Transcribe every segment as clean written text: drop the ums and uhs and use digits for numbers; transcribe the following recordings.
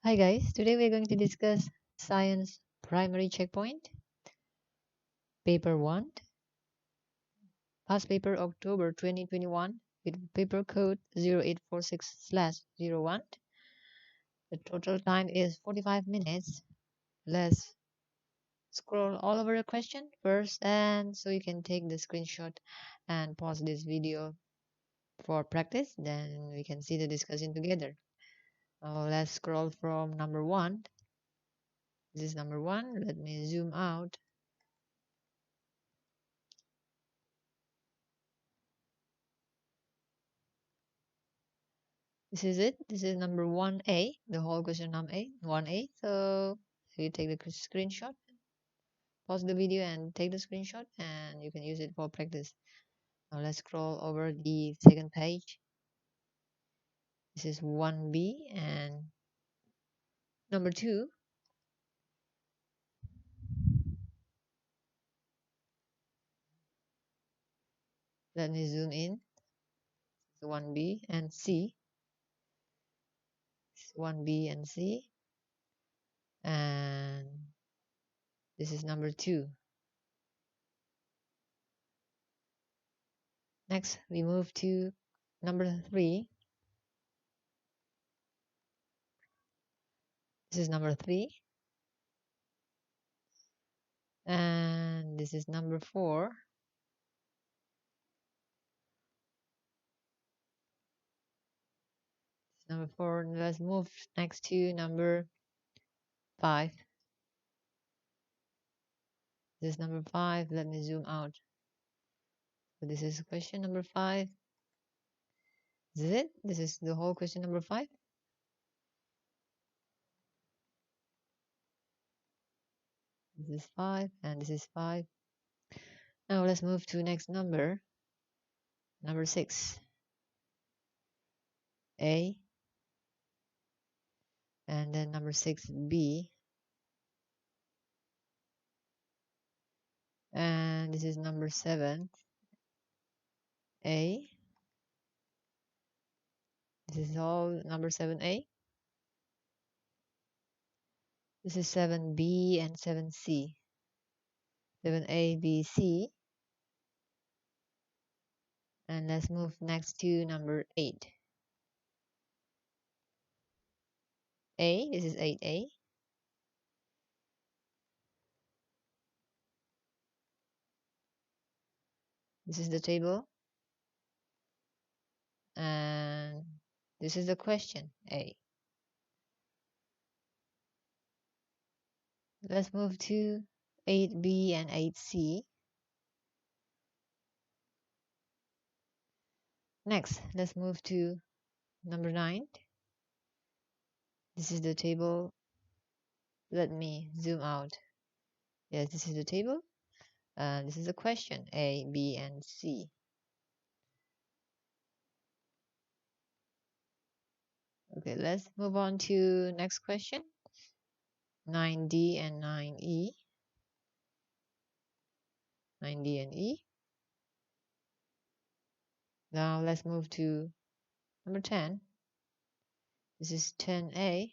Hi guys, today we're going to discuss Science Primary Checkpoint, Paper 1, past paper October 2021 with paper code 0846/01. The total time is 45 minutes. Let's scroll all over the question first, and so you can take the screenshot and pause this video for practice. Then we can see the discussion together. Now let's scroll from number 1. This is number 1. Let me zoom out. This is it. This is number 1A, the whole question number 1A. So you take the screenshot, pause the video and take the screenshot, and you can use it for practice. Now let's scroll over the second page. This is 1B and number 2. Let me zoom in. 1B and C. 1B and C. And this is number 2. Next, we move to number 3. This is number 3. And this is number 4. Number 4. Let's move next to number 5. This is number 5. Let me zoom out. So this is question number 5. This is it. This is the whole question number 5. This is 5 and this is 5. Now let's move to next number. Number 6. A. And then number 6, B. And this is number 7, A. This is all number 7A. This is 7B and 7C. 7A, B, C. And let's move next to number 8. A. This is 8A. This is the table. And this is the question, A. Let's move to 8B and 8C. Next, let's move to number 9. This is the table. Let me zoom out. Yes, this is the table. This is the question, A, B, and C. Okay, let's move on to next question, 9D and 9E. 9D and E. Now let's move to number 10. This is 10A.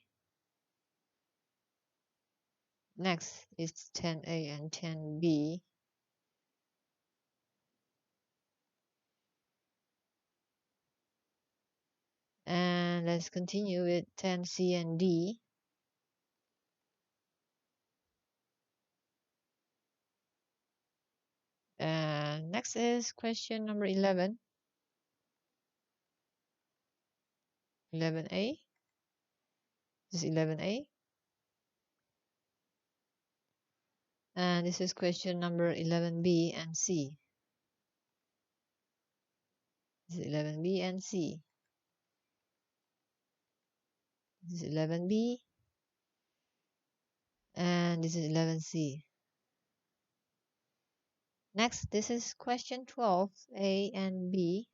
Next is 10A and 10B. And let's continue with 10C and D. And next is question number 11. 11A. This is 11A. And this is question number 11B and C. This is 11B and C. This is 11B. And this is 11C. Next, this is question 12, A and B.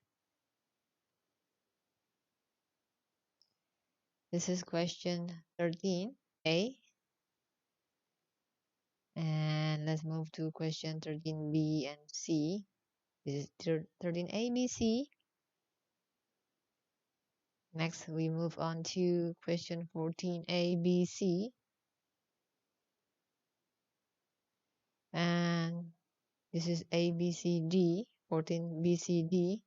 This is question 13, A. And let's move to question 13B and C. This is 13A, B, C. Next, we move on to question 14A, B, C. And this is A, B, C, D, 14, B, C, D.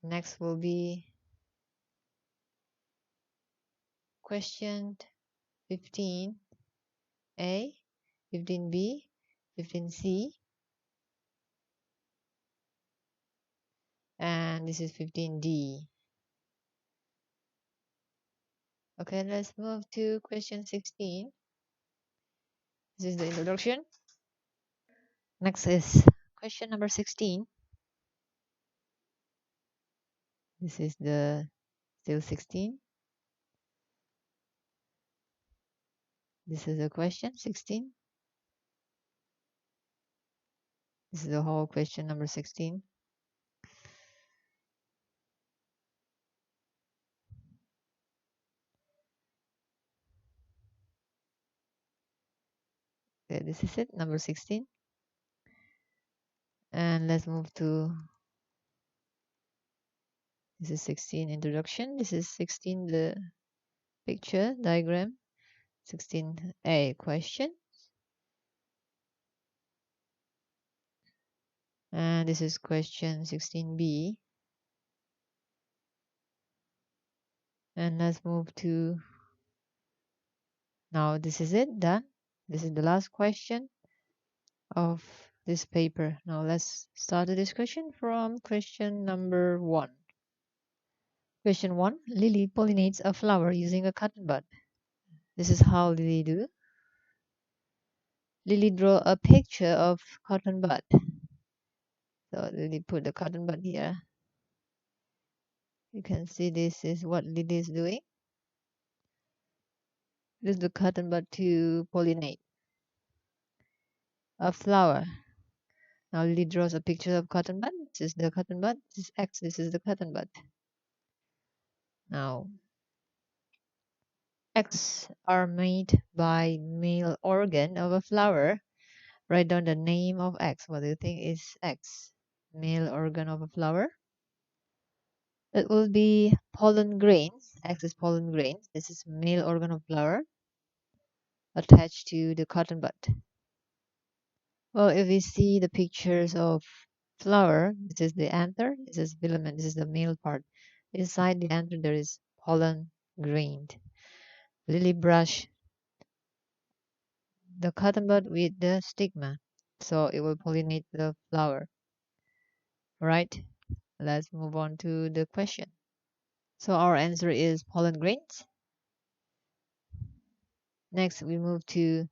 Next will be question 15A, 15B, 15C, and this is 15D. Okay, let's move to question 16. This is the introduction. Next is question number 16. This is the still 16. This is the question 16. This is the whole question number 16. Okay, this is it, number 16. And let's move to this is 16 introduction. This is 16 the picture diagram. 16A question. And this is question 16B. And let's move to now this is it, done. This is the last question of this paper. Now let's start the discussion from question number 1. Question 1. Lily pollinates a flower using a cotton bud. This is how Lily do. Lily draw a picture of cotton bud. So Lily put the cotton bud here. You can see this is what Lily is doing. This is the cotton bud to pollinate a flower. Now Lily draws a picture of cotton bud. This is the cotton bud. This is X. This is the cotton bud. Now X are made by male organ of a flower. Write down the name of X. What do you think is X? Male organ of a flower. It will be pollen grains. X is pollen grains. This is male organ of flower attached to the cotton bud. Well, if we see the pictures of flower, this is the anther, this is filament, this is the male part. Inside the anther, there is pollen grained. Lily brush the cotton bud with the stigma, so it will pollinate the flower. Right? Let's move on to the question. So our answer is pollen grains. Next, we move to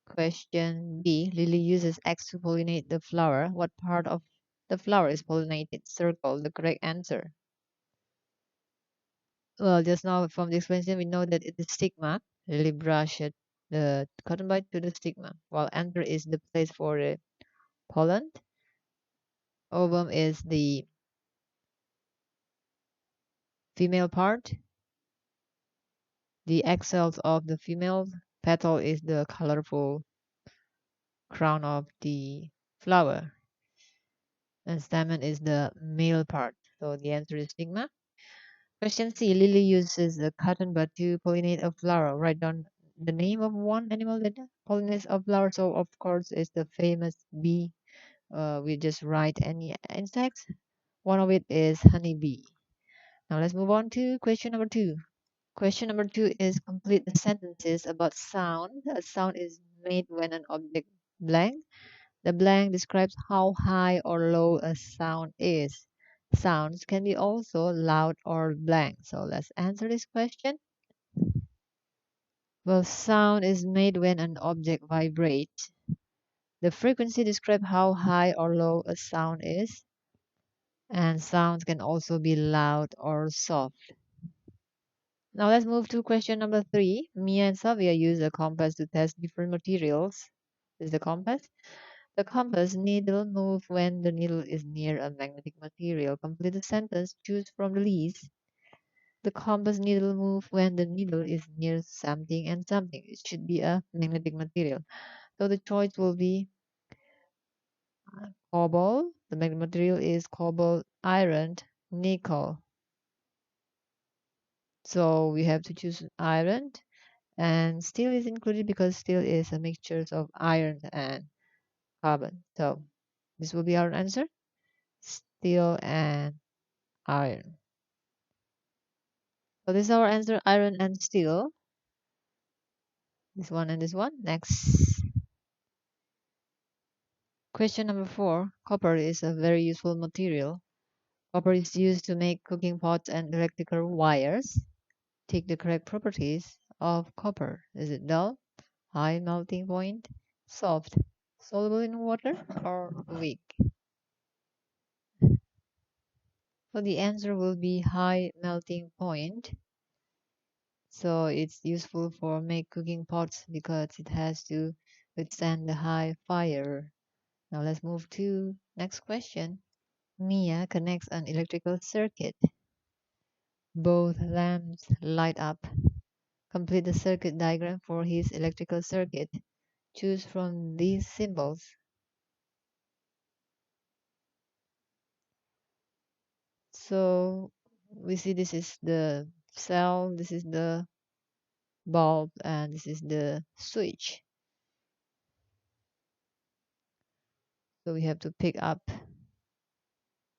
question B. Lily uses X to pollinate the flower. What part of the flower is pollinated? Circle the correct answer. Well, just now from the explanation, we know that it is stigma. Lily brush the cotton bud to the stigma, while anther is the place for the pollen. Ovum is the female part. The egg cells of the female petal is the colorful crown of the flower. And stamen is the male part. So the answer is stigma. Question C. Lily uses the cotton bud to pollinate a flower. Write down the name of one animal that pollinates a flower. So of course it's the famous bee. We just write any insects. One of it is honeybee. Now let's move on to question number 2. Question number 2 is complete the sentences about sound. A sound is made when an object blank. The blank describes how high or low a sound is. Sounds can be also loud or blank. So let's answer this question. Well, sound is made when an object vibrates. The frequency describes how high or low a sound is. And sounds can also be loud or soft. Now let's move to question number 3. Mia and Savia use a compass to test different materials. This is the compass. The compass needle moves when the needle is near a magnetic material. Complete the sentence. Choose from the list. The compass needle moves when the needle is near something and something. It should be a magnetic material. So the choice will be cobalt. The magnetic material is cobalt, iron, nickel. So we have to choose iron, and steel is included because steel is a mixture of iron and carbon. So this will be our answer, steel and iron. So this is our answer, iron and steel. This one and this one. Next. Question number 4. Copper is a very useful material. Copper is used to make cooking pots and electrical wires. Take the correct properties of copper. Is it dull, high melting point, soft, soluble in water, or weak? So the answer will be high melting point. So it's useful for make cooking pots because it has to withstand the high fire. Now let's move to next question. Mia connects an electrical circuit. Both lamps light up. Complete the circuit diagram for his electrical circuit. Choose from these symbols. So we see this is the cell, this is the bulb, and this is the switch. So we have to pick up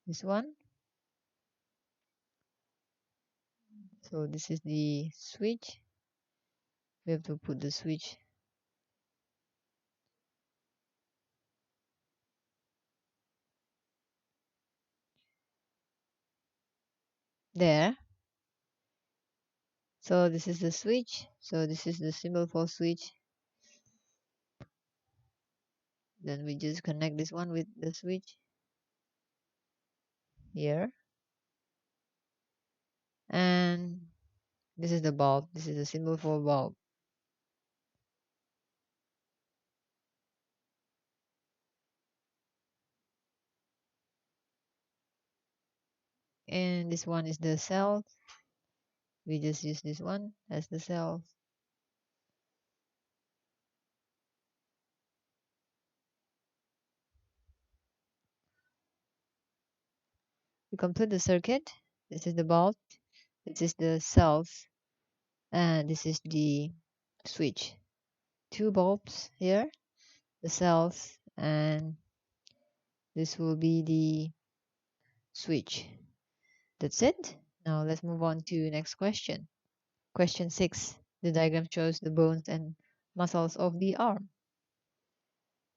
this one. So this is the switch. We have to put the switch there. So this is the switch. So this is the symbol for switch. Then we just connect this one with the switch here. And this is the bulb. This is the symbol for bulb. And this one is the cell. We just use this one as the cell. We complete the circuit. This is the bulb. This is the cells. And this is the switch. Two bulbs here, the cells, and this will be the switch. That's it. Now let's move on to next question. Question 6. The diagram shows the bones and muscles of the arm.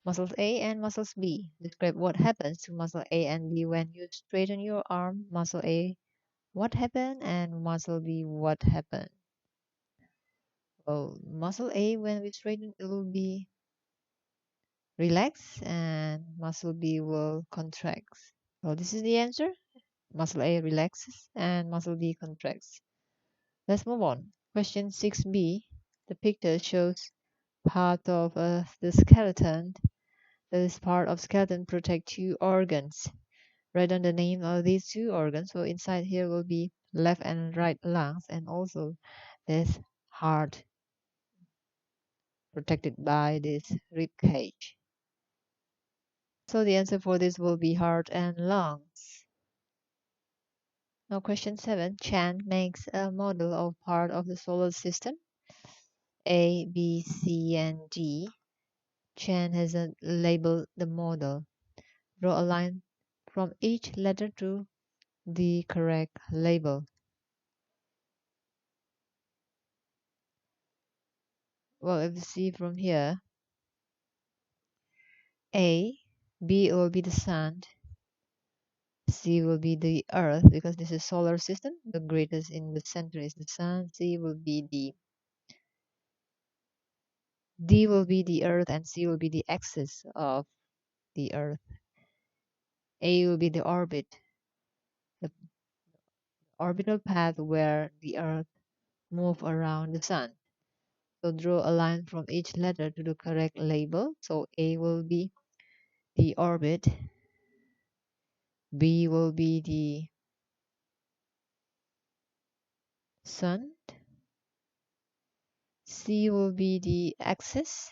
Muscles A and muscles B. Describe what happens to muscle A and B when you straighten your arm. Muscle A, what happened? And muscle B, what happened? Well, muscle A, when we straighten, it will be relaxed, and muscle B will contract. So this is the answer. Muscle A relaxes and muscle B contracts. Let's move on. Question 6b. The picture shows part of the skeleton. This part of skeleton protect two organs. Write down the name of these two organs. So inside here will be left and right lungs, and also this heart protected by this rib cage. So the answer for this will be heart and lungs. Now question 7. Chan makes a model of part of the solar system. A, B, C, and D. Chan has labeled the model. Draw a line from each letter to the correct label. Well, if you see from here, A, B will be the sun, C will be the earth because this is solar system. The greatest in the center is the sun. C will be D will be the earth, and C will be the axis of the earth. A will be the orbit, the orbital path where the earth moves around the sun. So draw a line from each letter to the correct label. So A will be the orbit, B will be the sun, C will be the axis,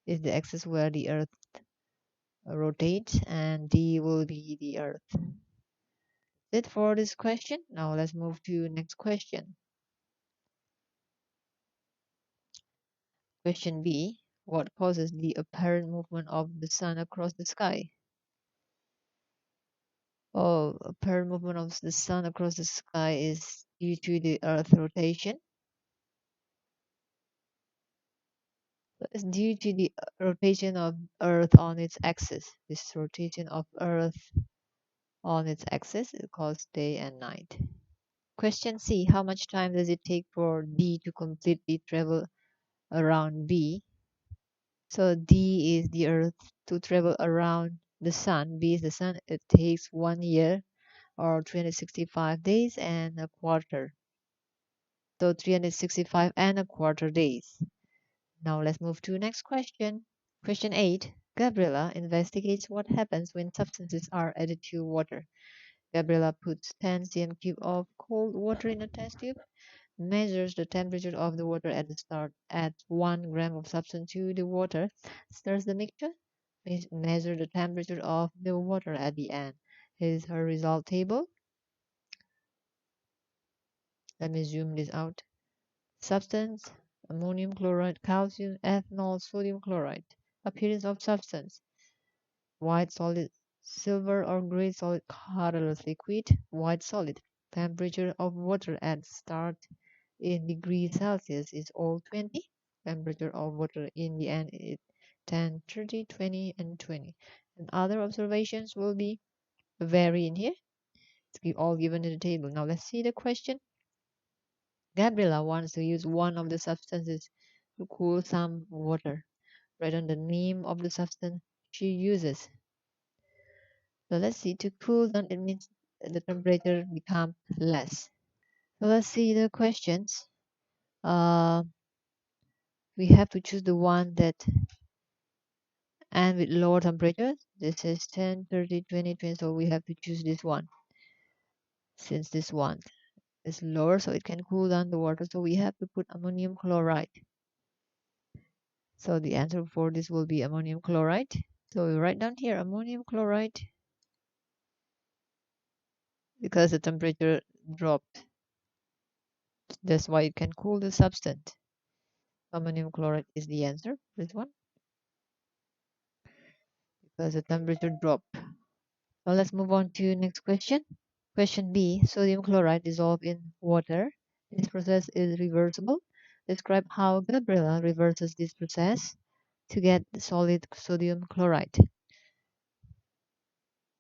is the axis where the earth rotates, and D will be the earth. That's it for this question. Now let's move to next question. Question B. What causes the apparent movement of the sun across the sky? Oh, apparent movement of the sun across the sky is due to the Earth rotation. It's due to the rotation of Earth on its axis. This rotation of Earth on its axis is called day and night. Question C. How much time does it take for D to completely travel around B? So D is the Earth to travel around the Sun. B is the Sun. It takes 1 year or 365 days and a quarter. So 365 and a quarter days. Now let's move to next question. Question 8. Gabriela investigates what happens when substances are added to water. Gabriela puts 10 cm cube of cold water in a test tube, measures the temperature of the water at the start, adds 1 gram of substance to the water, stirs the mixture, measure the temperature of the water at the end. Here is her result table. Let me zoom this out. Substance, ammonium chloride, calcium, ethanol, sodium chloride. Appearance of substance, white solid, silver or gray solid, colorless liquid, white solid. Temperature of water at start in degrees Celsius is all 20. Temperature of water in the end is 10, 30, 20, and 20. And other observations will be vary in here. It's all given in the table. Now let's see the question. Gabriela wants to use one of the substances to cool some water. Write down the name of the substance she uses. So let's see, to cool down, it means the temperature become less. So let's see the questions. Uh, we have to choose the one that and with lower temperature. This is 10, 30, 20, 20. So we have to choose this one. Since this one is lower, so it can cool down the water. So we have to put ammonium chloride. So the answer for this will be ammonium chloride. So we write down here ammonium chloride because the temperature dropped. That's why it can cool the substance. Ammonium chloride is the answer. This one because the temperature dropped. So let's move on to next question. Question B. Sodium chloride dissolved in water. This process is reversible. Describe how Gabriela reverses this process to get the solid sodium chloride.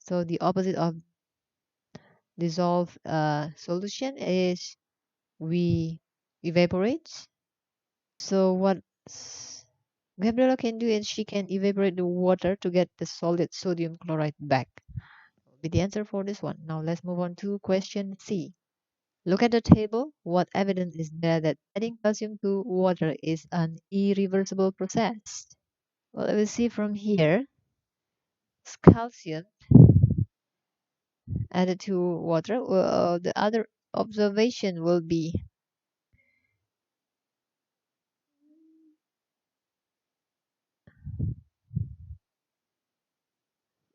So the opposite of dissolved solution is we evaporate. So what Gabriela can do is she can evaporate the water to get the solid sodium chloride back. Be the answer for this one. Now let's move on to question C. Look at the table. What evidence is there that adding calcium to water is an irreversible process? Well, we see from here, calcium added to water. Well, the other observation will be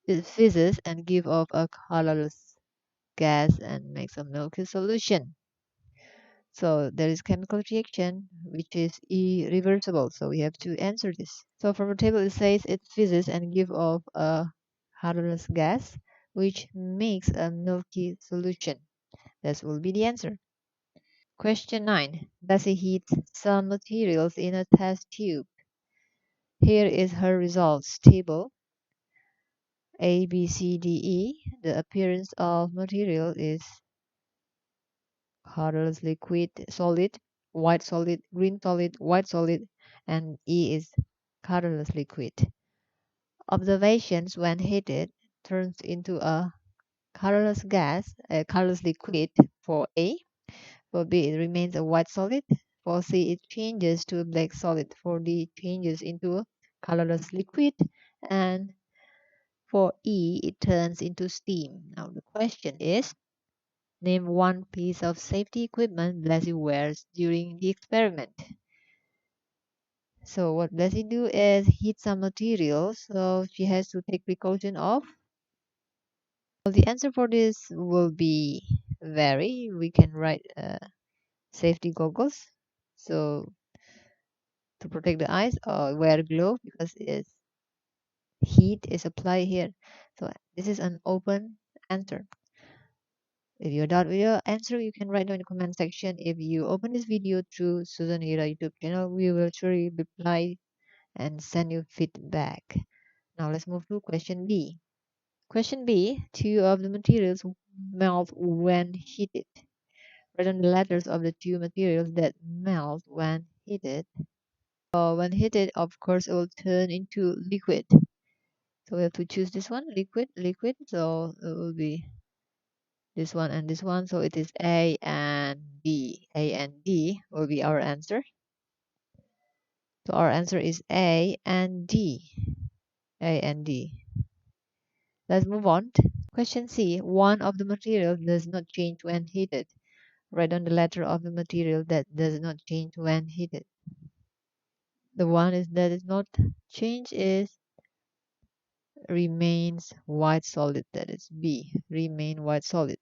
it fizzes and give off a colorless gas and makes a milky solution. So there is chemical reaction which is irreversible. So we have to answer this. So from the table it says it fizzes and give off a colorless gas which makes a milky solution. That will be the answer. Question 9. Bessie heats some materials in a test tube. Here is her results table. A, B, C, D, E. The appearance of material is colorless liquid, solid, white solid, green solid, white solid, and E is colorless liquid. Observations when heated turns into a colorless gas, a colorless liquid for A. For B, it remains a white solid. For C, it changes to a black solid. For D, it changes into a colorless liquid. And for E, it turns into steam. Now the question is, name one piece of safety equipment Blasi wears during the experiment. So what Blasi do is heat some materials, so she has to take precaution of. Well, the answer for this will be vary. We can write safety goggles. So to protect the eyes, or wear glove because it's heat is applied here. So this is an open answer. If you're done with your answer, you can write down in the comment section. If you open this video through Susan Hira YouTube channel, we will surely reply and send you feedback. Now let's move to question B. Question B, two of the materials melt when heated. Write down the letters of the two materials that melt when heated. When heated, of course, it will turn into liquid. So we have to choose this one, liquid, liquid. So it will be this one and this one. So it is A and B. A and B will be our answer. So our answer is A and D. A and D. Let's move on. Question C. One of the materials does not change when heated. Write down the letter of the material that does not change when heated. The one is that is not change is remains white solid. That is B. Remain white solid.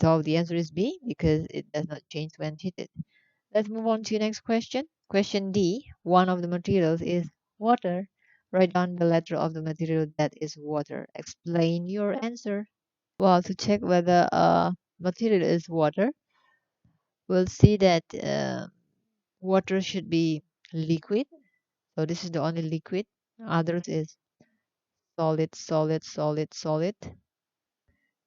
So the answer is B because it does not change when heated. Let's move on to the next question. Question D. One of the materials is water. Write down the letter of the material that is water. Explain your answer. Well, to check whether a material is water, we'll see that water should be liquid. So this is the only liquid. Others is solid, solid, solid, solid.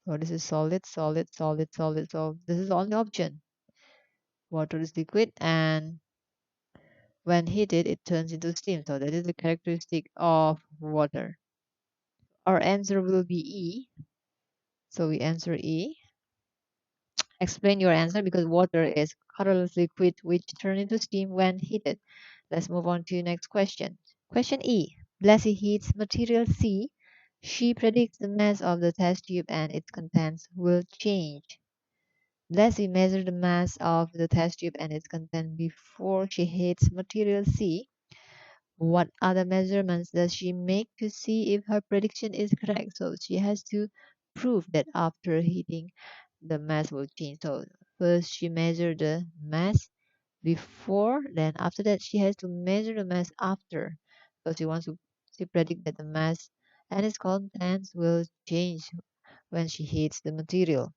So this is solid, solid, solid, solid. So this is the only option. Water is liquid, and when heated, it turns into steam. So that is the characteristic of water. Our answer will be E. So we answer E. Explain your answer because water is colorless liquid which turns into steam when heated. Let's move on to the next question. Question E. Blasi heats material C. She predicts the mass of the test tube and its contents will change. Blasi measures the mass of the test tube and its content before she heats material C. What other measurements does she make to see if her prediction is correct? So she has to prove that after heating, the mass will change. So first she measured the mass before, then after that she has to measure the mass after. So she predict that the mass and its contents will change when she heats the material.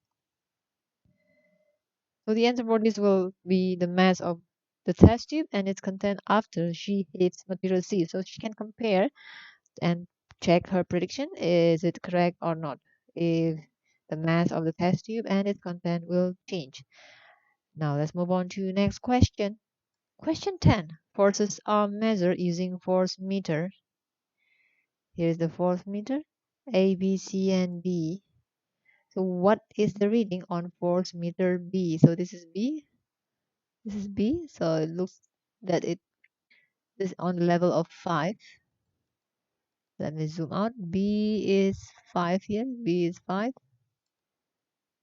So the answer for this will be the mass of the test tube and its content after she heats material C. So she can compare and check her prediction, is it correct or not, if the mass of the test tube and its content will change. Now let's move on to the next question. Question 10. Forces are measured using force meter. Here is the force meter, A, B, C, and D. So what is the reading on force meter B? So this is B. This is B. So it looks that it is on the level of 5. Let me zoom out. B is 5 here. B is 5.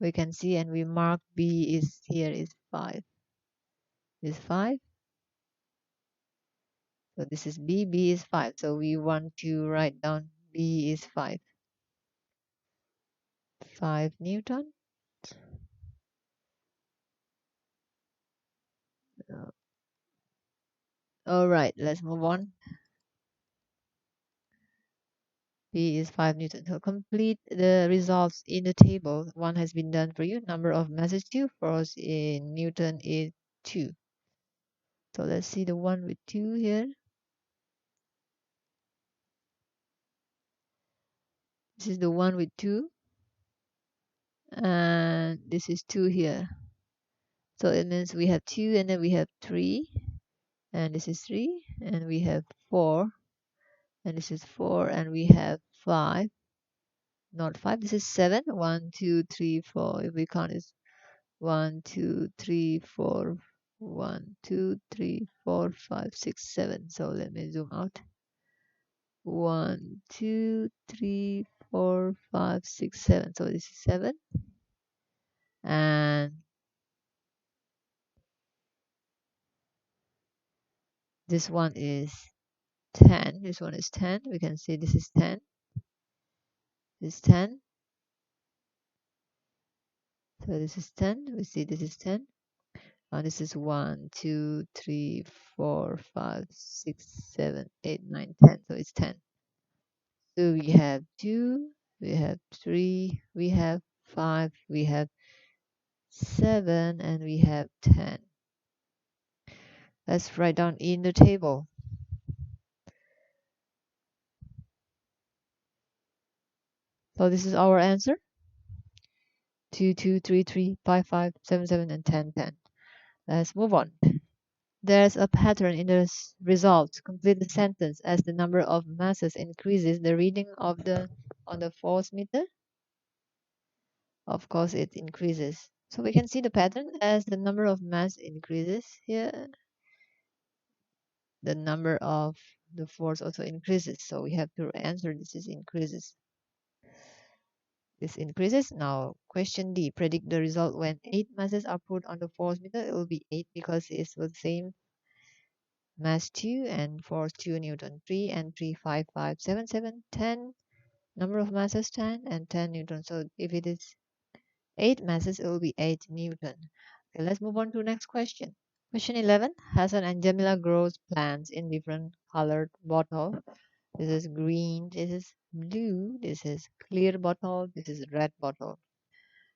We can see and we mark B is here is 5. This is 5. So this is B. B is 5. So we want to write down B is 5. 5 Newton. Alright, let's move on. B is 5 Newton. So complete the results in the table. One has been done for you. Number of masses 2. Force in Newton is 2. So let's see the one with 2 here. This is the one with 2. And this is 2 here. So it means we have 2 and then we have 3. And this is 3. And we have 4. And this is 4. And we have 5. Not 5. This is 7. 1, 2, 3, 4. If we count it's 1, 2, 3, 4. 1, 2, 3, 4, 5, 6, 7. So let me zoom out. 1, 2, 3, 4, 5, 6, 7. So this is 7. And this one is 10. This one is 10. We can see this is 10. This is 10. So this is 10. We see this is 10. This is 1, 2, 3, 4, 5, 6, 7, 8, 9, 10. So it's 10. So we have 2, we have 3, we have 5, we have 7, and we have 10. Let's write down in the table. So this is our answer. 2, 2, 3, 3, 5, 5, 7, 7, and 10, 10. Let's move on. There's a pattern in the result. Complete the sentence. As the number of masses increases, the reading of the on the force meter, of course, it increases. So we can see the pattern. As the number of mass increases here, the number of the force also increases. So we have to answer this is increases. This increases. Now, question D. Predict the result when 8 masses are put on the force meter. It will be 8 because it's the same mass 2 and force 2 Newton. 3 and 3, 5, 5, 7, 7, 10. Number of masses 10 and 10 Newton. So if it is 8 masses, it will be 8 Newton. Okay, let's move on to the next question. Question 11. Hassan and Jamila grows plants in different colored bottle. This is green, this is blue, this is clear bottle, this is red bottle.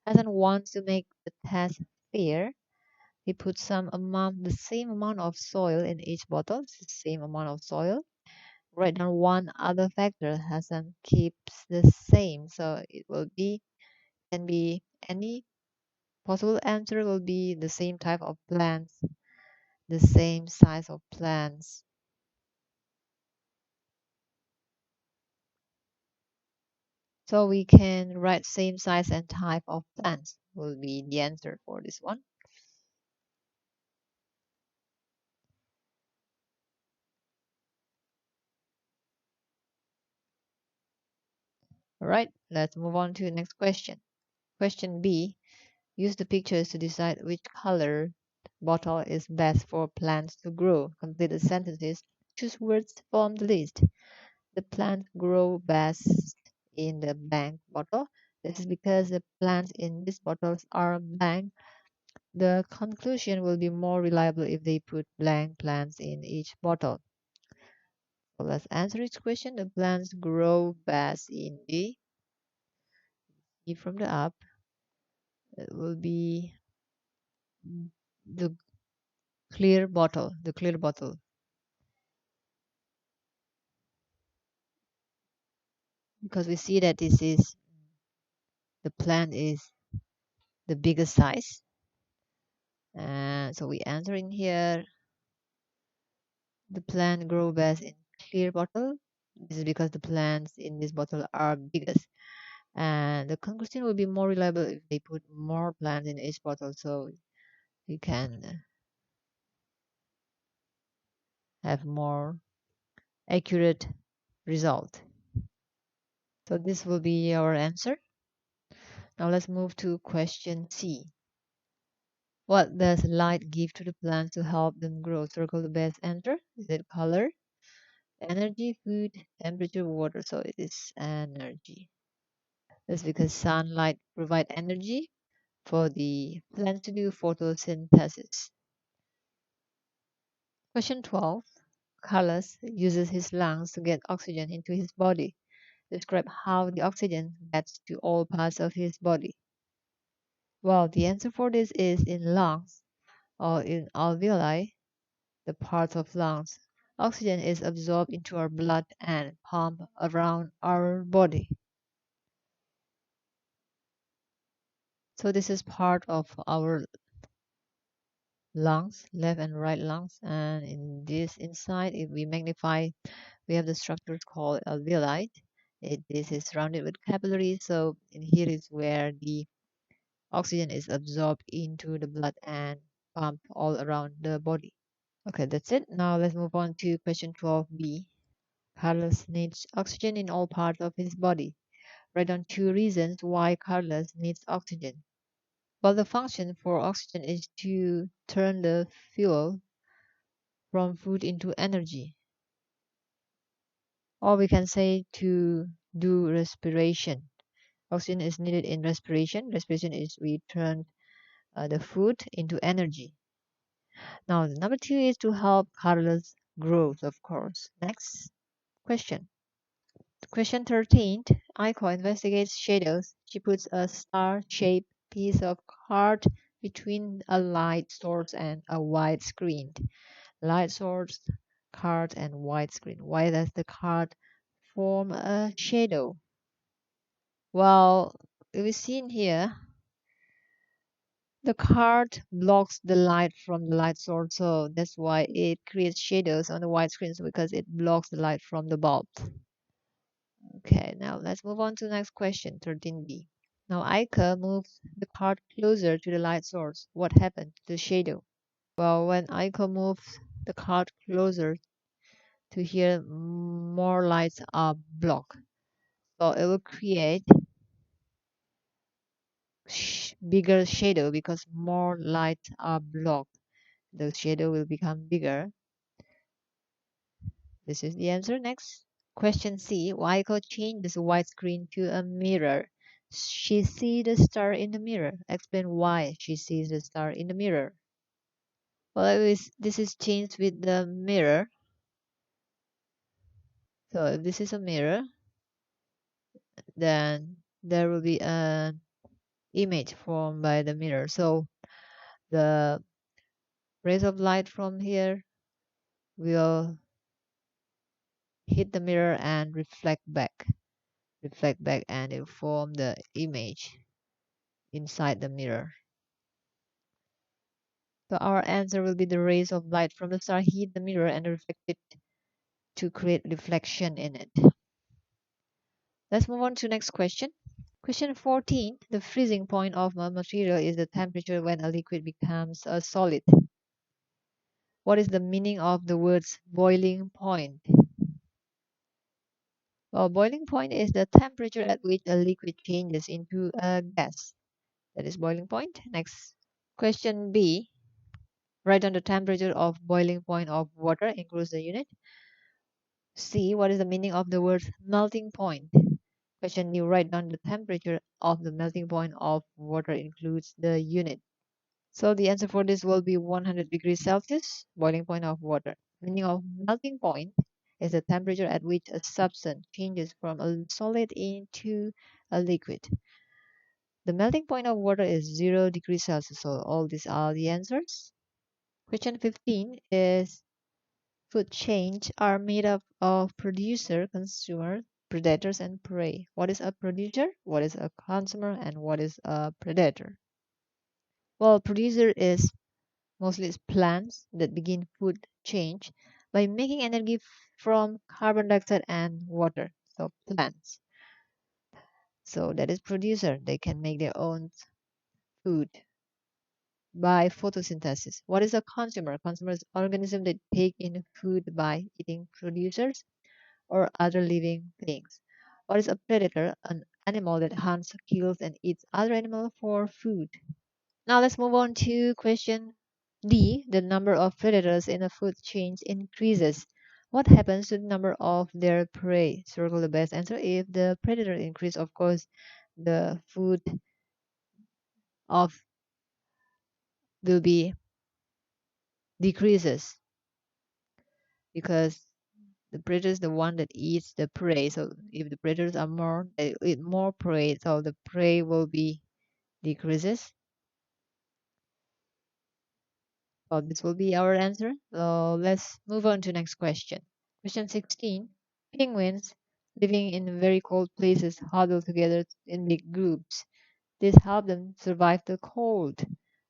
Hassan wants to make the test fair. He puts the same amount of soil in each bottle, the same amount of soil. Write down one other factor Hassan keeps the same. So it will be, can be any possible answer will be the same type of plants, the same size of plants. So we can write same size and type of plants will be the answer for this one. All right, let's move on to the next question. Question B. Use the pictures to decide which color bottle is best for plants to grow. Complete the sentences. Choose words from the list. The plants grow best in the blank bottle. This is because the plants in these bottles are blank. The conclusion will be more reliable if they put blank plants in each bottle. So let's answer each question. The plants grow best in the from the up. It will be the clear bottle. The clear bottle. Because we see that this is the plant is the biggest size. And so we answer in here the plant grow best in clear bottle. This is because the plants in this bottle are biggest. And the conclusion will be more reliable if they put more plants in each bottle, so you can have more accurate result. So this will be our answer. Now let's move to question C. What does light give to the plants to help them grow? Circle the best answer. Is it color, energy, food, temperature, water? So it is energy. That's because sunlight provide energy for the plants to do photosynthesis. Question 12. Carlos uses his lungs to get oxygen into his body. Describe how the oxygen gets to all parts of his body. Well, the answer for this is in lungs or in alveoli, the parts of lungs. Oxygen is absorbed into our blood and pumped around our body. So this is part of our lungs, left and right lungs. And in this inside, if we magnify, we have the structure called alveoli. This is surrounded with capillaries. So in here is where the oxygen is absorbed into the blood and pumped all around the body. Okay, that's it. Now let's move on to question 12b. Carlos needs oxygen in all parts of his body. Write down 2 reasons why Carlos needs oxygen. Well, the function for oxygen is to turn the fuel from food into energy. Or we can say to do respiration. Oxygen is needed in respiration. Respiration is we turn the food into energy. Now, number 2 is to help cartilage growth, of course. Next question. Question 13. Aiko investigates shadows. She puts a star-shaped piece of card between a light source and a white screen. Light source, card, and white screen. Why does the card form a shadow? Well, we've seen here the card blocks the light from the light source, so that's why it creates shadows on the white screens because it blocks the light from the bulb. Okay, now let's move on to the next question, 13b. Now Aika moves the card closer to the light source. What happened to the shadow? Well, when Aika moves the card closer to here, more lights are blocked. So it will create bigger shadow because more lights are blocked. The shadow will become bigger. This is the answer. Next. Question C. Waiko changes the white screen to a mirror. She sees the star in the mirror. Explain why she sees the star in the mirror. Well, this is changed with the mirror. So if this is a mirror, then there will be an image formed by the mirror. So the rays of light from here will hit the mirror and reflect back, and it form the image inside the mirror. So our answer will be the rays of light from the star hit the mirror and reflect it to create reflection in it. Let's move on to next question. Question 14. The freezing point of a material is the temperature when a liquid becomes a solid. What is the meaning of the words boiling point? Well, boiling point is the temperature at which a liquid changes into a gas. That is boiling point. Next. Question B. Write down the temperature of boiling point of water, includes the unit. C. What is the meaning of the word melting point? Question D. Write down the temperature of the melting point of water, includes the unit. So the answer for this will be 100 degrees Celsius, boiling point of water. Meaning of melting point is the temperature at which a substance changes from a solid into a liquid. The melting point of water is 0 degrees Celsius. So all these are the answers. Question 15 is food chains are made up of producer, consumer, predators, and prey. What is a producer? What is a consumer? And what is a predator? Well, producer is mostly plants that begin food change by making energy from carbon dioxide and water. So plants. So that is producer. They can make their own food by photosynthesis. What is a consumer? Consumer is organism that take in food by eating producers or other living things. What is a predator? An animal that hunts, kills, and eats other animals for food. Now let's move on to question D. The number of predators in a food chain increases. What happens to the number of their prey? Circle the best answer. If the predator increase, of course, the food of will be decreases because the predator is the one that eats the prey. So if the predators are more, they eat more prey. So the prey will be decreases. So this will be our answer. So let's move on to next question. Question 16. Penguins living in very cold places huddle together in big groups. This helps them survive the cold.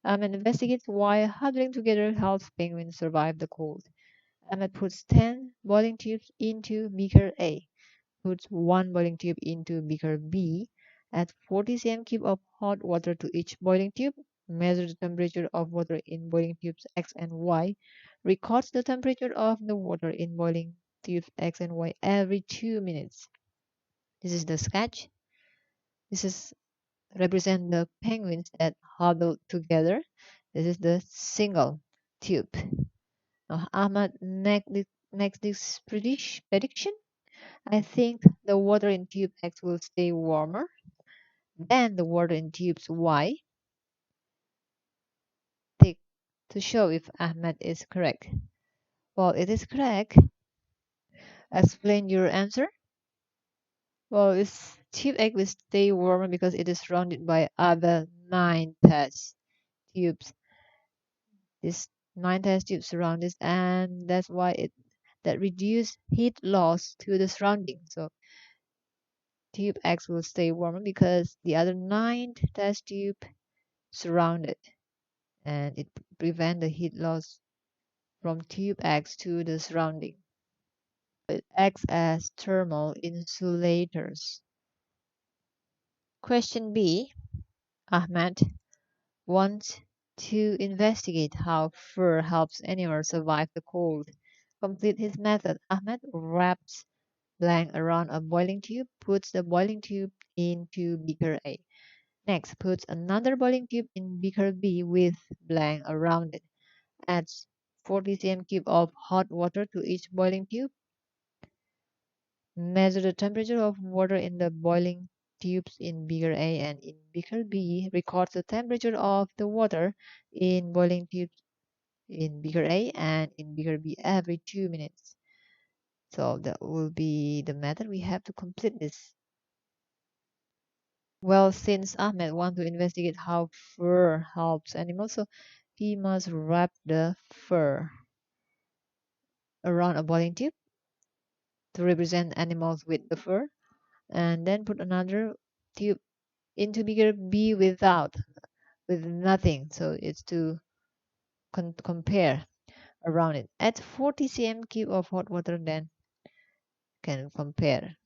And investigates why huddling together helps penguins survive the cold. Ahmed puts 10 boiling tubes into beaker A, puts 1 boiling tube into beaker B, adds 40 cm cube of hot water to each boiling tube, measures the temperature of water in boiling tubes X and Y, records the temperature of the water in boiling tubes X and Y every 2 minutes. This is the sketch. This is represent the penguins that huddle together. This is the single tube. Now, Ahmad makes this prediction. I think the water in tube X will stay warmer than the water in tubes Y. Take to show if Ahmed is correct. Well, it is correct. Explain your answer. Well, its tube egg will stay warm because it is surrounded by other 9 test tubes. These 9 test tubes surround it, and that's why that reduce heat loss to the surrounding. So tube X will stay warmer because the other 9 test tube surround it, and it prevent the heat loss from tube X to the surrounding. It acts as thermal insulators. Question B. Ahmed wants to investigate how fur helps animals survive the cold. Complete his method. Ahmed wraps blank around a boiling tube, puts the boiling tube into beaker A. Next, puts another boiling tube in beaker B with blank around it. Adds 40 cm cube of hot water to each boiling tube. Measure the temperature of water in the boiling tubes in beaker A and in beaker B. Records the temperature of the water in boiling tubes in beaker A and in beaker B every 2 minutes. So that will be the method we have to complete this. Well, since Ahmed wants to investigate how fur helps animals, so he must wrap the fur around a boiling tube to represent animals with the fur, and then put another tube into beaker B with nothing. So it's to compare around it. Add 40 cm cube of hot water, then can compare